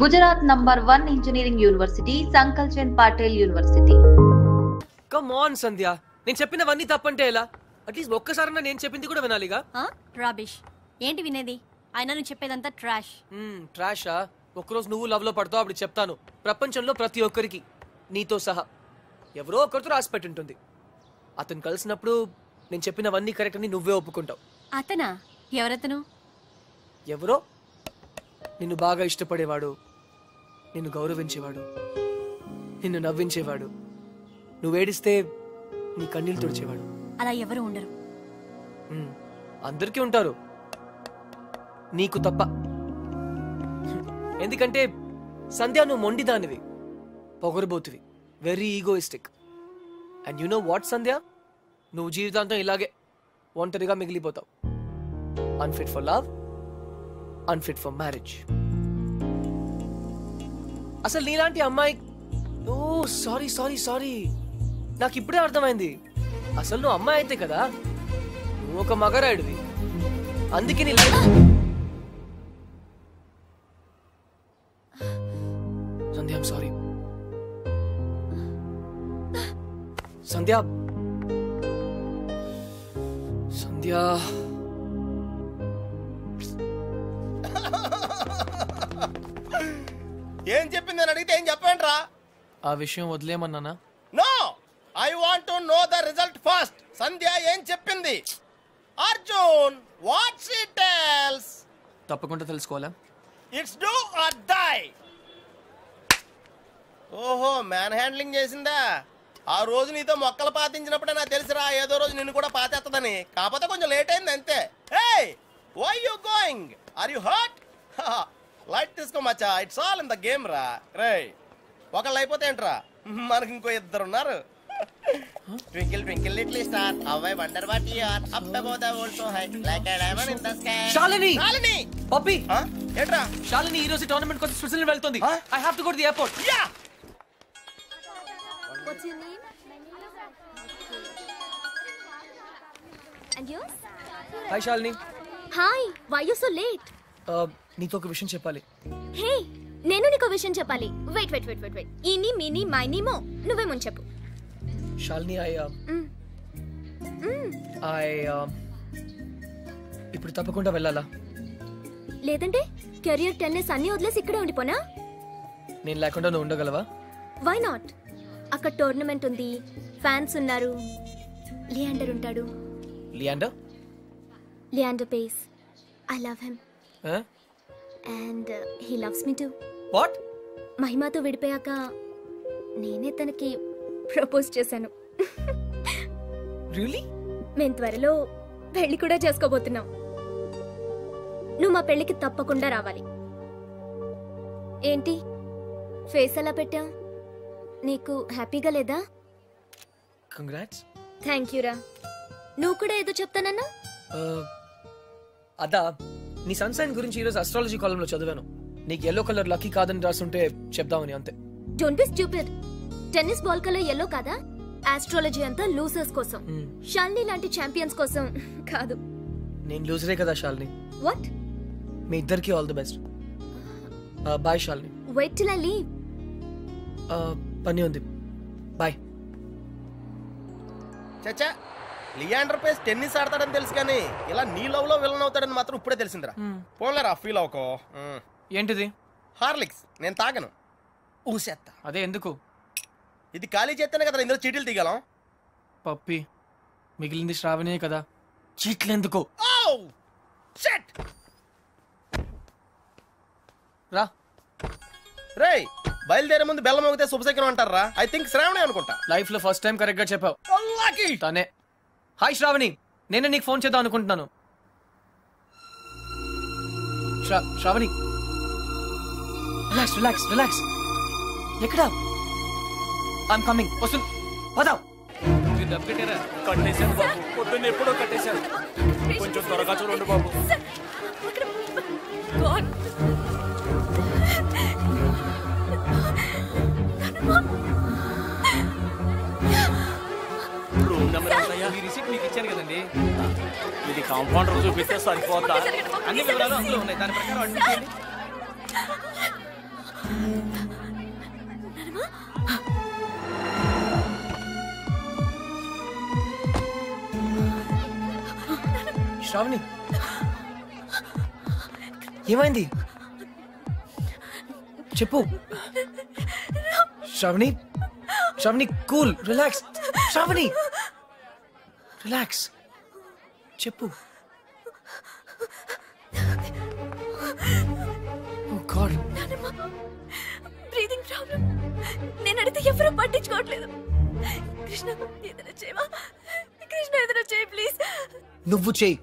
Gujarat number 1 engineering university Sankal Chand Patel university. Come on Sandhya, నేను చెప్పినవన్నీ తప్పంటే ఎలా? అట్లీస్ట్ ఒక్కసారన్నా నేను చెప్పింది కూడా వినాలిగా. రాబిష్ ఏంటి వినేది? అయినా నువ్వు చెప్పేదంతా ట్రాష్. ట్రాషా? ఒక్కరోజు నువ్వు లవ్ లో పడతావు, అప్పుడు చెప్తాను. ప్రపంచంలో ప్రతి ఒక్కరికి నీతో సహా ఎవరో ఒకరితో రాసి పెట్టుంటుంది. అతను కలిసినప్పుడు నేను చెప్పినవన్నీ కరెక్ట్ అని నువ్వే ఒప్పుకుంటావు. అతనా? ఎవరతను? ఎవరో నిన్ను బాగా ఇష్టపడేవాడు, నిన్ను గౌరవించేవాడు, నిన్ను నవ్వించేవాడు, నువ్వేడిస్తే నీ కన్నీళ్ళు తుడిచేవాడు. అలా ఎవరు ఉండరు. అందరికీ ఉంటారు, నీకు తప్ప. ఎందుకంటే సంధ్య నువ్వు మొండిదానివి, పొగరబోతువి, very egoistic. And you know what Sandhya, నువ్వు జీవితాంతం ఇలాగే ఒంటరిగా మిగిలిపోతావు. Unfit for love, unfit for marriage. అసలు నీలాంటి అమ్మాయి... ఓ సారీ సారీ సారీ, నాకు ఇప్పుడే అర్థమైంది. అసలు నువ్వు అమ్మాయి అయితే కదా, నువ్వు ఒక మగరాయుడివి. అందుకే నీ life... Sandhya I'm sorry. Sandhya Sandhya ఏం చెప్పింది అని అడిగితే ఏం చెప్పండి. ఆ విషయం వదిలేమన్నానా? No, I want to know the result first. Sandhya ఏం చెప్పింది? Arjun, what she tells? తప్పకుండా తెలుసుకోవాలా? It's do or die. ఓహో, మ్యాన్ హ్యాండ్లింగ్ చేసిందా? ఆ రోజు నీతో మొక్కలు పాతించినప్పుడే నాకు తెలిసిరా ఏదో రోజు నిన్ను కూడా పాతేస్తుందని. కాకపోతే కొంచెం లేట్ అయింది అంతే. Hey, why you going? Are you hurt? Light తీసుకో మచ్చా, it's all in the game రా. రే, ఒకళ్ళు అయిపోతే ఏంట్రా, మనకి ఇంకో ఇద్దరు ఉన్నారు. Twinkle twinkle little star, how I wonder what you are, up above the world so high, like a diamond in the sky. Shalini! Shalini! Pappi! ఏంట్రా? శాలిని ఈ రోజు టోర్నమెంట్ కోసం స్విట్జర్లాండ్ వెళ్తుంది. I have to go to the airport. Yeah! What's your name? And yours? Hi Shalini. Hi, why you so late? నీతో ఒక విషయం చెప్పాలి. Hey, నేను నీకు విషయం చెప్పాలి. Wait. ఈని మిని మైని మో నువ్వే ముందు చెప్పు. శాలిని, ఇప్పుడు తప్పకుండా వెళ్ళాలా? లేదంటే కెరియర్ టెన్నిస్ అన్ని వదిలేసి ఇక్కడే ఉండిపోనా? నేను లేకుండా నువ్వు ఉండగలవా? Why not? అక్కడ టోర్నమెంట్ ఉంది, ఫ్యాన్స్ ఉన్నారు, లియాండర్ ఉంటాడు. Leander? Leander Paes. I love him and he loves me too. What? మహిమతో విడిపోయాక నేనే తనకి ప్రపోజ్ చేశాను. రియల్లీ? మేము త్వరలో పెళ్లి కూడా చేసుకోబోతున్నాం. నువ్వు మా పెళ్లికి తప్పకుండా రావాలి. ఏంటి ఫేస్ అలా పెట్టా? నీకు హ్యాపీగా లేదా? కంగ్రాట్స్. థ్యాంక్ యూ రా. నువ్వు కూడా ఏదో చెప్తానన్నా? అదా, నీ సన్సైన్ గురించి ఈరోజు అస్ట్రాలజీ కాలంలో చదివాను. నీకు ఎల్లో కలర్ లక్కీ కాదని రాసుంటే చెప్దామని, అంతే. Don't be stupid. Tennis ball colour yellow కాదా? ఆస్ట్రాలజీ అంతా లూజర్స్ కోసం, షాలిని లాంటి ఛాంపియన్స్ కోసం కాదు. నేను లూజరే కదా శాలిని. వాట్? మీ ఇద్దరికి all the best. Bye Shalini. Wait till I leave. పని ఉంది, బాయ్. చచ్చా, లియాండర్ పేస్ టెన్నిస్ ఆడతాడని తెలుసు కానీ ఇలా నీ లవ్ లో విలన్ అవుతాడని మాత్రం ఇప్పుడే తెలిసిందిరా. పోన్లేరా, ఫీల్ అవుకో. ఏంటిది? హార్లిక్స్. నేను తాగను, ఊసేత్తా. అదే ఎందుకు? ఇది ఖాళీ చేస్తేనే కదా ఇందులో చీటీలు తీగలం. పప్పి, మిగిలింది శ్రావణే కదా, చీట్లు ఎందుకు? రా. రేయ్, బయలుదేరే ముందు బెల్లం మోగితే శుభశకనం అంటారా? ఐ థింక్ శ్రావణి అనుకుంటా. లైఫ్ లో ఫస్ట్ టైం కరెక్ట్ గా చెప్పావు. తనే. హాయ్ శ్రావణి, నేనే నీకు ఫోన్ చేద్దాం అనుకుంటున్నాను. శ్రావణి, రిలాక్స్. ఎక్కడ? I'm coming. వస్తుంది, పద. కట్టేశాను బాబు, పొద్దున్న ఎప్పుడో కట్టేశాను. కొంచెం త్వరగా చూడండి బాబు. మీ రిసిప్ట్ మీకు ఇచ్చాను కదండి. ఇది కాంపౌండర్ చూపిస్తే సరిపోతా. అన్ని వివరాలు అందులో ఉన్నాయి, దాని ప్రకారం అడ్మిట్ చేయండి. శ్రావణి ఏమైంది చెప్పు. Shravani Shravani cool relax. Shravani relax చెప్పు. Oh god breathing problem. నేను అడిగితే ఎవరూ పట్టించుకోవట్లేదు. కృష్ణ ఏదైనా చేయవా? కృష్ణ ఏదైనా చేయి ప్లీజ్. నువ్వు చేయి.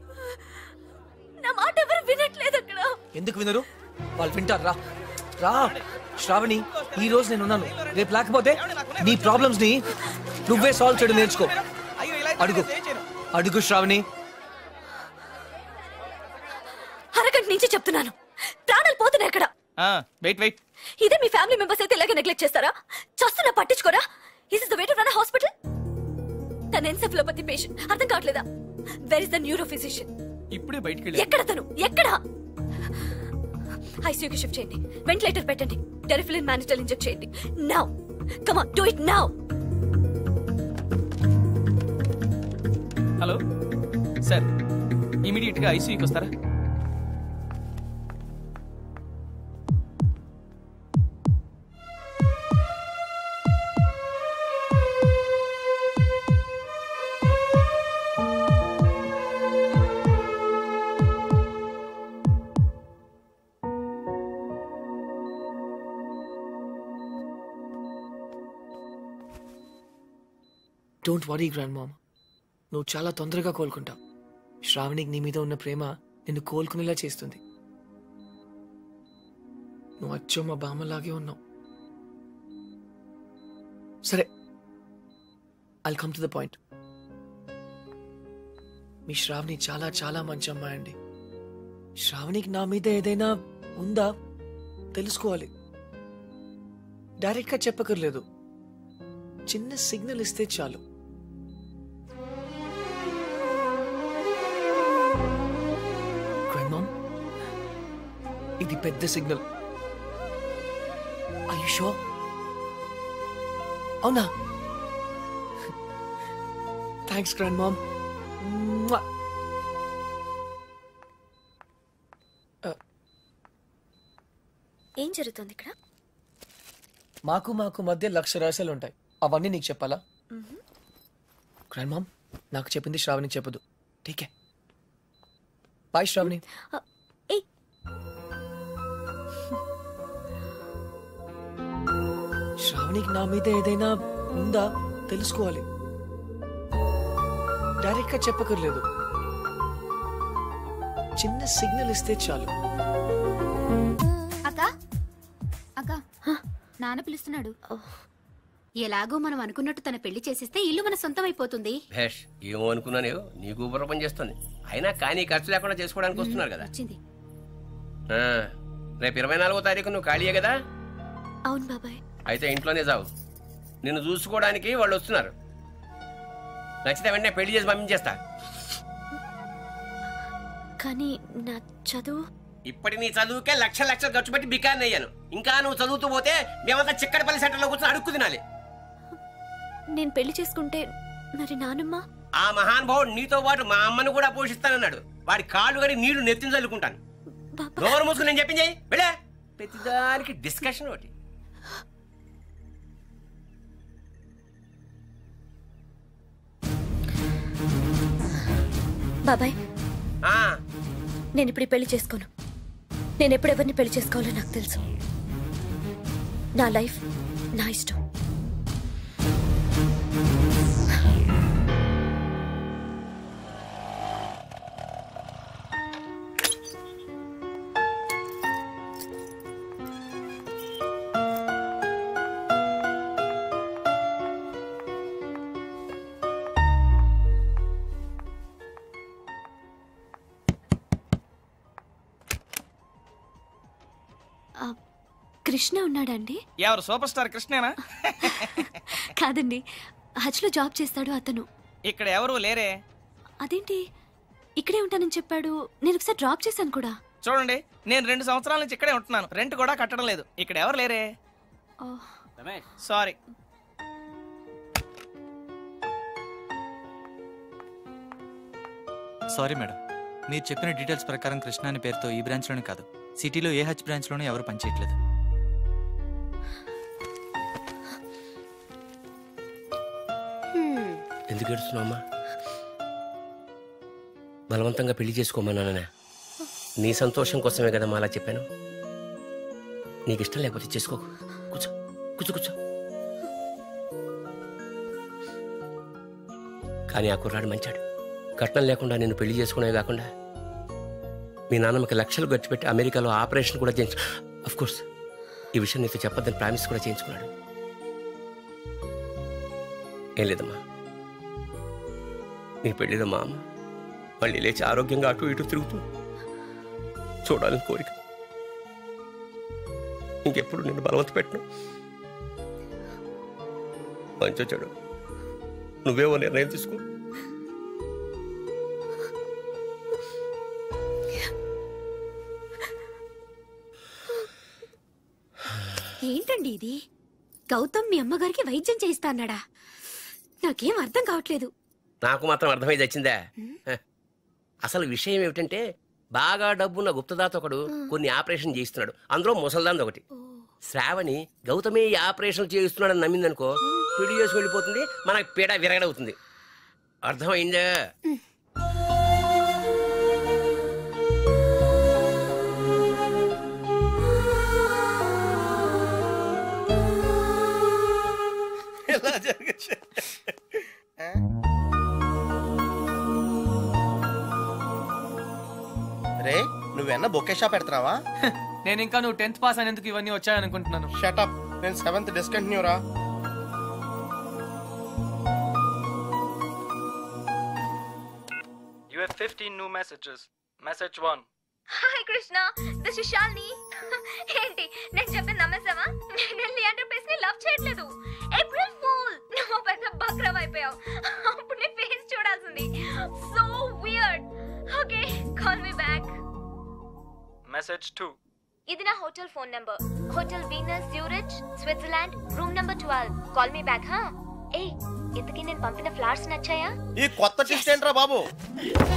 నా మాట ఎవరు వినట్లేదు అక్కడ. ఎందుకు వినరు? వాళ్ళు వింటారు. రా రా శ్రావణి, ఈ రోజు నేను ఉన్నాను, రేపు లేకపోతే నీ ప్రాబ్లమ్స్ ని నువ్వే సాల్వ్ చేయడం నేర్చుకో. అడుగు అడుగు శ్రావణి. అరగంట నుంచి చెప్తున్నాను, ప్రాణాలు పోతున్నాయి అక్కడ. Wait wait. ఇదే మీ ఫ్యామిలీ మెంబర్స్ అయితే ఇలాగే నెగ్లెక్ట్ చేస్తారా? చస్తున్నా పట్టించుకోరా? Is is the way to run a hospital? తన ఎన్సెఫలోపతి పేషెంట్, అర్థం కావట్లేదా? Where is the neuro physician? ఇప్పుడే బయటికి వెళ్ళి. ఎక్కడ తను? ఎక్కడ? ఐసీయూకి షిఫ్ట్ చేయండి, వెంటిలేటర్ పెట్టండి, టెరిఫిలిన్ మానిటల్ ఇంజెక్ట్ చేయండి. Now come on, do it now. Hello sir, immediate గా ఐసీయూకి వస్తారా? డోంట్ వరీ గ్రాండ్ మామ్, నువ్వు చాలా తొందరగా కోలుకుంటావు. శ్రావణికి నీ మీద ఉన్న ప్రేమ నిన్ను కోలుకునేలా చేస్తుంది. నువ్వు అచ్చో మా బామ్మలాగే ఉన్నావు. సరే, I'll come to the point. మీ శ్రావణి చాలా చాలా మంచి అమ్మాయి అండి. శ్రావణికి నా మీద ఏదైనా ఉందా తెలుసుకోవాలి. డైరెక్ట్గా చెప్పకర్లేదు, చిన్న సిగ్నల్ ఇస్తే చాలు. ఇది పెద్ద సిగ్నల్. Are you sure? అవునా? Thanks grand mom. ఏం జరుగుతుంది ఇక్కడ? మాకు మధ్య లక్ష రహస్యాలు ఉంటాయి, అవన్నీ నీకు చెప్పాలా? గ్రాండ్ మామ్, నాకు చెప్పింది శ్రావణికి చెప్పదు. ఠీకే, బాయ్ శ్రావణి. శ్రావణికి నా మీద ఏదైనా ఉందా తెలుసుకోవాలి. డైరెక్ట్ గా చెప్పకర్లేదు, చిన్న సిగ్నల్ ఇస్తే చాలు. అక్క అక్క, నాన్న పిలుస్తున్నాడు. ఎలాగో మనం అనుకున్నట్టు తన పెళ్లి చేసేస్తే ఇల్లు మన సొంతం అయిపోతుంది. భేష్, ఏమో అనుకున్నాను, నీకు ఊపర పని చేస్తుంది. అయినా కానీ ఖర్చు లేకుండా చేసుకోవడానికి వస్తున్నారు కదా. వచ్చింది. రేపు 24వ తారీఖు నువ్వు ఖాళీయే కదా? అవును బాబాయ్. అయితే ఇంట్లోనే చావు, నిన్ను చూసుకోవడానికి వాళ్ళు వస్తున్నారు. నచ్చితే వెంటనే పెళ్లి చేసి పంపించేస్తా. కానీ నా చదువు? ఇప్పటి నీ చదువుకే లక్షలు ఖర్చు పెట్టి బికాన్ని అయ్యాను. ఇంకా నువ్వు చదువుతూ పోతే మేమంతా చిక్కడపల్లి సెంటర్లో కూర్చొని అడుక్కు తినాలి. నేను పెళ్లి చేసుకుంటే మరి నానమ్మ? ఆ మహానుభావుడు నీతో పాటు మా అమ్మను కూడా పోషిస్తానన్నాడు. వాడి కాళ్ళు కడి నీళ్లు నెత్తిన చల్లుకుంటాను. నోరు మూసుకుని నేను చెప్పింది వెళ్ళే. ప్రతిదానికి డిస్కషన్ ఒకటి. బాబాయ్, నేను ఇప్పుడు పెళ్లి చేసుకోను. నేను ఎప్పుడెవరిని పెళ్లి చేసుకోవాలో నాకు తెలుసు. నా లైఫ్ నా ఇష్టం. కృష్ణ ఉన్నాడండి? ఎవరు? సూపర్ స్టార్ కృష్ణేనా? కాదండి, హజ్ లో జాబ్ చేస్తాడు అతను. ఇక్కడ ఎవరు లేరే? అదేంటి, ఇక్కడే ఉంటానని చెప్పాడు. నేను ఒకసారి డ్రాప్ చేశాను కూడా. చూడండి, నేను 2 సంవత్సరాల నుంచి ఇక్కడే ఉంటున్నాను, రెంట్ కూడా కట్టడం లేదు. ఇక్కడ ఎవరు లేరే? సారీ. సారీ మేడం, మీరు చెప్పిన డీటెయిల్స్ ప్రకారం కృష్ణ అనే పేరుతో ఈ బ్రాంచ్లోనే కాదు, సిటీలో ఏ హెచ్ బ్రాంచ్లోనూ ఎవరు పనిచేయట్లేదు. ఎందుకు ఏడుస్తున్నావమ్మా? బలవంతంగా పెళ్లి చేసుకోమన్నానే. నీ సంతోషం కోసమే కదమ్మా అలా చెప్పాను. నీకు ఇష్టం లేకపోతే చేసుకో. కూర్చో కూర్చో కూర్చో. కానీ ఆ కుర్రాడు మంచాడు. కట్నం లేకుండా నేను పెళ్లి చేసుకునే కాకుండా మీ నాన్నమ్మకి లక్షలు ఖర్చు పెట్టి అమెరికాలో ఆపరేషన్ కూడా చేయించు. అఫ్ కోర్స్ ఈ విషయం నీతో చెప్పొద్దని ప్రామిస్ కూడా చేయించుకున్నాడు. ఏం లేదమ్మా, నీ పెళ్లిలో మా అమ్మ మళ్ళీ లేచి ఆరోగ్యంగా అటు ఇటు తిరుగుతూ చూడాలని కోరిక. ఇంకెప్పుడు నిన్ను బలవంత పెట్టను. మంచి చెడు నువ్వేమో నిర్ణయం తీసుకో. ఏంటండి ఇది? గౌతమ్ మీ అమ్మగారికి వైద్యం చేయిస్తా అన్నాడా? నాకేం అర్థం కావట్లేదు. నాకు మాత్రం అర్థమై వచ్చిందా? అసలు విషయం ఏమిటంటే బాగా డబ్బున్న గుప్తదాత ఒకడు కొన్ని ఆపరేషన్ చేయిస్తున్నాడు. అందులో ముసల్దాంది ఒకటి. శ్రావణి గౌతమే ఈ ఆపరేషన్ చేయిస్తున్నాడని నమ్మిందనుకో, పిడి చేసి వెళ్ళిపోతుంది, మనకు పీడ విరగడవుతుంది. అర్థమైందా? రే, నువ్వేనా బొకే షాప్ పెడుతున్నావా? నేను ఇంకా నువ్వు 10th పాస్ అయినందుకు ఇవన్నీ వచ్చాయనుకుంటున్నాను. షటప్, నేను 7th డిస్కంటిన్యూ రా. You have 15 new messages. Message 1. Hi Krishna, this is Shalini. ఏంటి నేను చెప్పింది నమ్మేసావా? నేను లియాండర్ పేస్ ని లవ్ చేయట్లేదు. ఏప్రిల్ ఫూల్, నువ్వు పెద్ద బక్రవ్ అయిపోయావు. అప్పుడు నీ ఫేస్ చూడాల్సింది. So weird. Okay, call me back. Message 2. ఇది నా hotel phone number. Hotel Venus Zurich, Switzerland, room number 12. Call me back. హా ఏయ్, ఇంతకీ నేను పంపిన ఫ్లవర్స్ నచ్చాయా? ఈ కొత్త టిస్ట్ ఏంట్రా బాబు?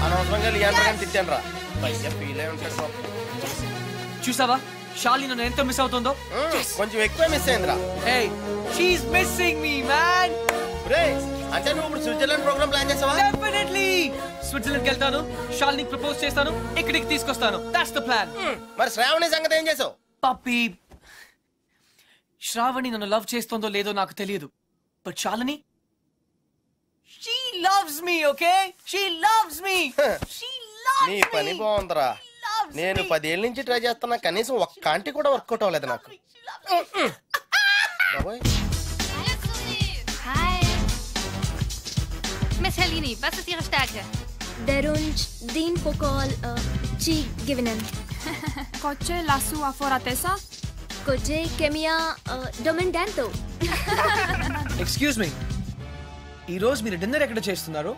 అనవసరంగా లియాండర్ గారిని తిట్టానురా. పైగా ఫీల్ అయి ఉంటాడు బాబు. చూసావా శాలిని నన్ను ఎంత మిస్ అవుతుందో? కొంచెం ఎక్కువ మిస్ అయిందిరా. Hey, she's missing me, man. రే, అంటే నువ్వు ఇప్పుడు స్విట్జర్లాండ్ ప్రోగ్రామ్ ప్లాన్ చేసావా? Definitely. స్విట్జర్లాండ్కి వెళ్తాను, శాలినికి ప్రపోజ్ చేస్తాను, ఇక్కడికి తీసుకొస్తాను. That's the plan. మరి శ్రావణి సంగతి ఏం చేసావు? పప్పి, శ్రావణి నన్ను లవ్ చేస్తుందో లేదో నాకు తెలియదు. But Shalini, she loves me, okay? She loves me. She loves me. నీ పని బాగుందిరా. నేను 10 ఏళ్ళ నుంచి ట్రై చేస్తున్నా, కనీసం ఒక్క ఆంటీ కూడా వర్కౌట్ అవ్వలేదు నాకు. బాబోయ్. Hi. Miss Helene, was ist Ihre Stärke? Der Wunsch, den Pokal, ci gewinnen. Coche la sua foratesa? Coche Kemia Domandento. Excuse me, ఈ రోజు మీరు డిన్నర్ ఎక్కడ చేస్తున్నారు?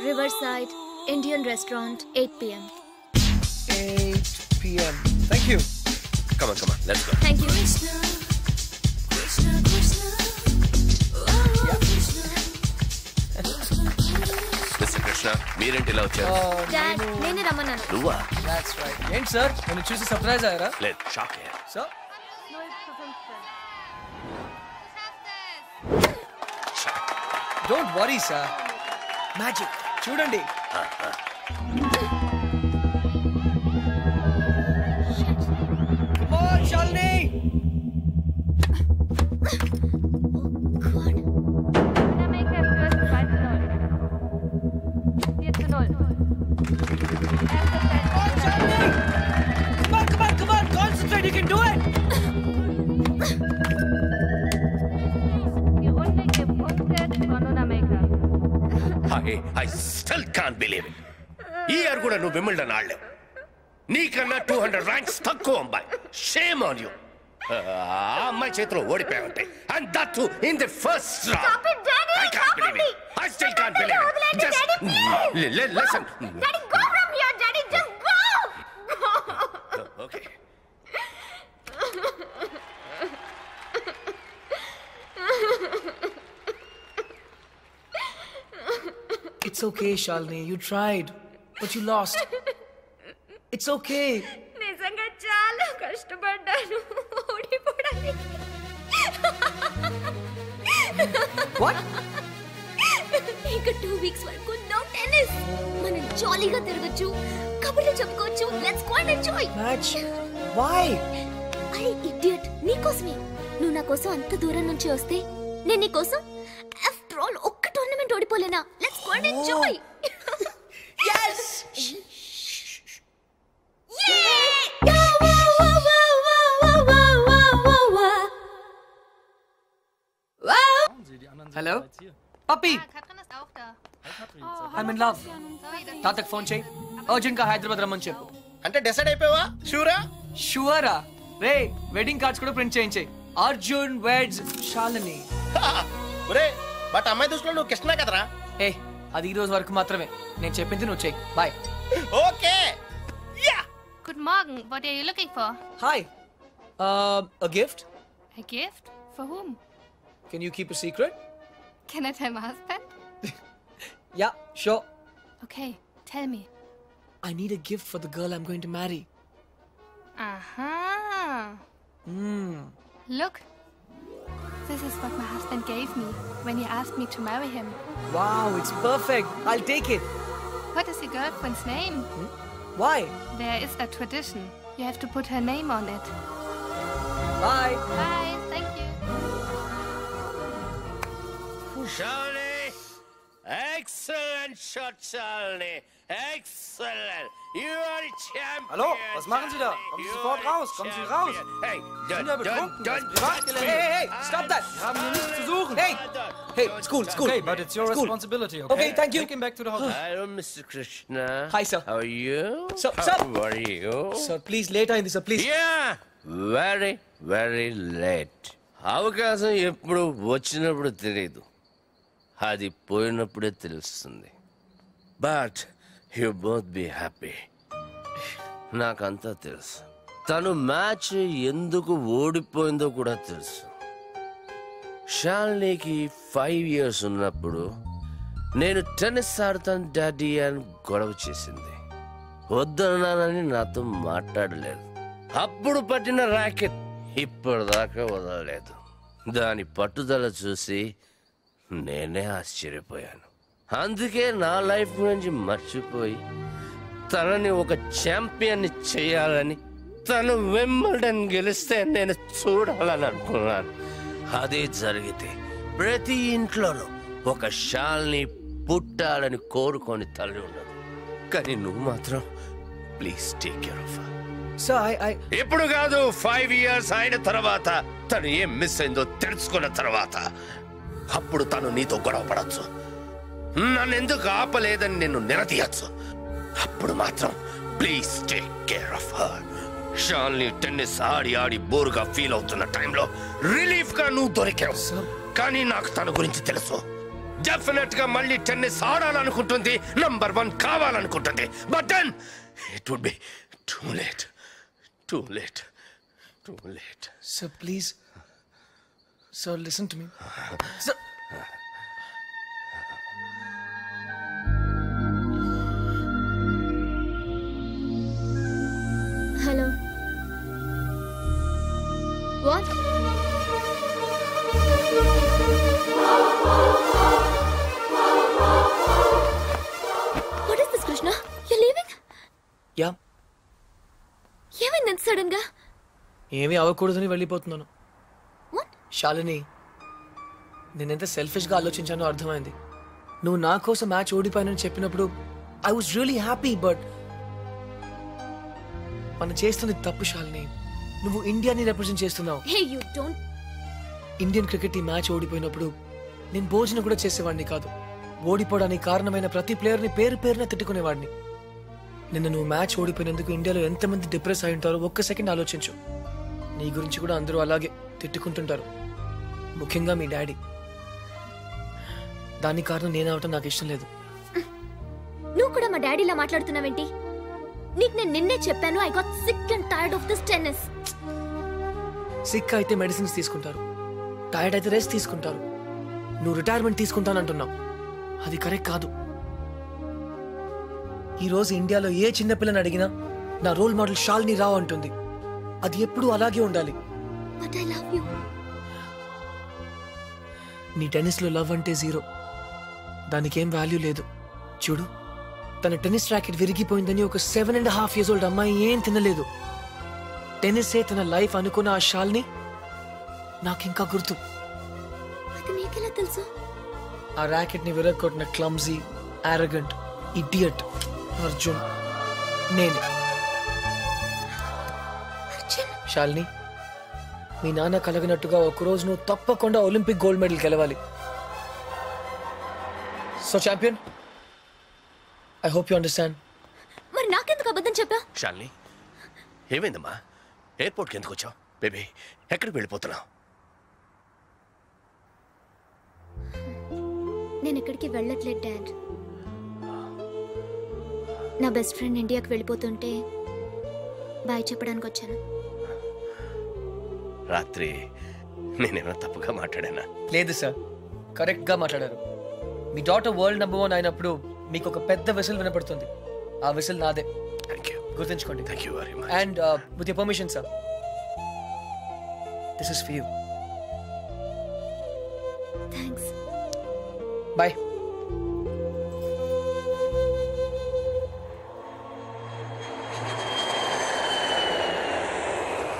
Riverside Indian Restaurant, 8 p.m. 8 p.m. Thank you. Come on, let's go. Thank you. Mister Krishna, మీరేంటి ఇలా వచ్చారు? Dad, నేనే రమ్మన్నాను. నువ్వా? That's right. ఏంటి సార్, నన్ను చూసి సర్ప్రైజ్ అయ్యారా? లేదు, షాక్ అయ్యా. Sir don't worry sir, magic చూడండి. Come on, Shalini. Come on, concentrate, you can do it. I still can't believe it. ఈ ఇయర్ కూడా నువ్వు విమిల్డన్ ఆడలేవు. నీకన్నా 200 ర్యాంక్స్ తక్కువ అమ్మాయి. Shame on you. ఆ అమ్మాయి చేతిలో ఓడిపోయావంటాయి. And that too in the first round. Stop it, Daddy! I can't Stop believe it! it. I still can't believe it. Daddy, Just Daddy, listen. Daddy, go from here, Daddy, just go! Okay. It's okay, Shalini. You tried, but you lost. It's okay. నిజంగా చాలా కష్టపడ్డాను ఓడిపోవడానికి. What? ఇంకా 2 weeks వరకు no tennis. మనం జాలీగా తిరగచ్చు, కబుర్లు చెప్పుకోవచ్చు. Let's go and enjoy. Match? Why? అరే ఇడియట్, నీకోసమే. నువ్వు నా కోసం అంత దూరం నుంచి వస్తే నేను నీ కోసం ఆఫ్టర్ ఆల్ ఒక్క టోర్నమెంట్ ఓడిపోలేనా? Let's go and enjoy. Yes. Hello? Papi! I'm in love. తాతకు ఫోన్ చేయి. అర్జెంట్ గా హైదరాబాద్ రమ్మని చెప్పు. అంటే డిసైడ్ అయిపోయావా? షూరా? షూరా? రే వెడ్డింగ్ కార్డ్స్ కూడా ప్రింట్ చేయించేయి. అర్జున్ వెడ్స్ షాలిని. ఒరే బట్ అమ్మాయి దృష్టిలో నువ్వు కృష్ణ కదరా? ఏ అది ఈ రోజు వరకు మాత్రమే. నేను చెప్పింది నువ్వు చెయ్యి. Bye. Okay. Yeah. Guten Morgen. What are you looking for? Hi. A gift? A gift? For whom? Can you keep a secret? Can I tell my husband? Yeah, sure. Okay, tell me. I need a gift for the girl I'm going to marry. Aha. Hmm. Look. This is what my husband gave me when he asked me to marry him. Wow, it's perfect. I'll take it. What is your girlfriend's name? Why? There is a tradition. You have to put her name on it. Bye. Bye. Thank you. Shalini! Excellent shot, Shalini! Excellent! You are a champion! Hallo, was machen Sie da? Kommen Sie sofort raus! Kommen Sie raus! Hey, Sie sind ja betrunken! Das ist Privatgelände! Hey, stop that! Sie haben hier nichts zu suchen! Hey, school. Okay, but it's your responsibility, okay? Okay, thank you. Take him back to the hotel. Hello, Mr. Krishna. Hi, sir. How are you? Sir. How are you? Sir, please, later in this, sir, please. Yeah! Very, very late. అవకాశం ఎప్పుడు వచ్చినప్పుడు తెలియదు, అది పోయినప్పుడే తెలుస్తుంది. But you both be happy. నాకంతా తెలుసు. తను match ఎందుకు ఓడిపోయిందో కూడా తెలుసు. షాలినికి 5 years ఉన్నప్పుడు నేను టెన్నిస్ ఆడతాను డాడీ అని గొడవ చేసింది. వద్దన్నానని నాతో మాట్లాడలేదు. అప్పుడు పట్టిన ర్యాకెట్ ఇప్పటిదాకా వదలలేదు. దాని పట్టుదల చూసి నేనే ఆశ్చర్యపోయాను. అందుకే నా లైఫ్ గురించి మర్చిపోయి తనని ఒక ఛాంపియన్ని చేయాలని, తను వింబల్డన్ గెలిస్తే నేను చూడాలని అనుకున్నాను. అదే జరిగితే ప్రతి ఇంట్లోనూ ఒక షాల్ని పుట్టాలని కోరుకొని తల్లి ఉండదు. కానీ నువ్వు మాత్రం please take care of her. Sir, ఇప్పుడు కాదు, 5 years అయిన తర్వాత, తను ఏం మిస్ అయిందో తెలుసుకున్న తర్వాత అప్పుడు తను నీతో గొడవ పడచ్చు, నన్ను ఎందుకు ఆపలేదని నిన్ను నిలదీయచ్చు. అప్పుడు మాత్రం please take care of her. Shalini tennis ఆడి ఆడి బోరుగా ఫీల్ అవుతున్న టైంలో రిలీఫ్ గా నువ్వు దొరికావు. కానీ నాకు తన గురించి తెలుసు. డెఫినెట్ గా మళ్ళీ టెన్నిస్ ఆడాలనుకుంటుంది, నంబర్ 1 కావాలనుకుంటుంది. But then it would be too late. Too late. Too late. Sir, please. Sir, listen to me. Sir. Hello. What? What is this, Krishna? You're leaving? Yeah. ఏమైంది సడన్ గా? ఏమీ అవ్వకూడదని వెళ్ళిపోతున్నాను. శాలిని, నేనెంత సెల్ఫిష్గా ఆలోచించానో అర్థమైంది. నువ్వు నా కోసం మ్యాచ్ ఓడిపోయానని చెప్పినప్పుడు I was really happy. But మనం చేస్తుంది తప్పు శాలిని. నువ్వు ఇండియాని రిప్రజెంట్ చేస్తున్నావు. ఇండియన్ క్రికెట్ ఈ మ్యాచ్ ఓడిపోయినప్పుడు నేను భోజనం కూడా చేసేవాడిని కాదు. ఓడిపోవడానికి కారణమైన ప్రతి ప్లేయర్ని పేరు పేరున తిట్టుకునేవాడిని. నిన్న నువ్వు మ్యాచ్ ఓడిపోయినందుకు ఇండియాలో ఎంతమంది డిప్రెస్ అయి ఉంటారో ఒక్క సెకండ్ ఆలోచించు. నీ గురించి కూడా అందరూ అలాగే తిట్టుకుంటుంటారు, ముఖ్యంగా మీ డాడీ. దాని కారణం నేనవటం నాకు ఇష్టం లేదు. నువ్వు కూడా మా డాడీలా మాట్లాడుతున్నావేంటి? నీకు నేను నిన్నే చెప్పాను, I got sick and tired of this tennis. Sick అయితే మెడిసిన్స్ తీసుకుంటారు, టైర్డ్ అయితే రెస్ట్ తీసుకుంటారు. నువ్వు రిటైర్మెంట్ తీసుకుంటానంటున్నావు. అది కరెక్ట్ కాదు. ఈ రోజు ఇండియాలో ఏ చిన్నపిల్లని అడిగినా నా రోల్ మోడల్ షాల్ని రావు అంటుంది. అది ఎప్పుడూ అలాగే ఉండాలి. But I love you. నీ టెన్నిస్లో లవ్ అంటే జీరో. దానికేం వాల్యూ లేదు. చూడు, తన టెన్నిస్ ర్యాకెట్ విరిగిపోయిందని ఒక 7.5 years old అమ్మాయి ఏం తినలేదు. టెన్నిసే తన లైఫ్ అనుకున్న ఆ షాల్ని నాకింకా గుర్తు. అది నీకెలా తెలుసు? ఆ ర్యాకెట్ ని విరగొట్టిన క్లమ్జీ, ఆరగెంట్, ఇడియట్ అర్జున్ నేనే. షాల్ని, మీ నాన్న కలగనట్టుగా ఒకరోజు నువ్వు తప్పకుండా ఒలింపిక్ గోల్డ్ మెడల్ గెలవాలి. So champion, I hope you understand. మరి నాకెందుకు అబద్ధం చెప్పా? షాలిని, ఏమైందమ్మా? ఎయిర్పోర్ట్కి ఎందుకు వచ్చావు? బేబీ, ఎక్కడికి వెళ్ళిపోతున్నావు? నేను ఎక్కడికి వెళ్ళట్లేదు డాడ్. నా బెస్ట్ ఫ్రెండ్ ఇండియాకి వెళ్ళిపోతుంటే బాయ్ చెప్పడానికి వచ్చాను. రాత్రి నేనేమైనా తప్పుగా మాట్లాడానా? లేదు సార్, కరెక్ట్ గా మాట్లాడారు. మీ డాటర్ వరల్డ్ నంబర్ 1 అయినప్పుడు మీకు ఒక పెద్ద విసిల్ వినపడుతుంది. ఆ విసిల్ నాదే. Thank you. గుర్తుంచుకోండి. Thank you very much. And with your permission sir, this is for you. Thanks. Bye.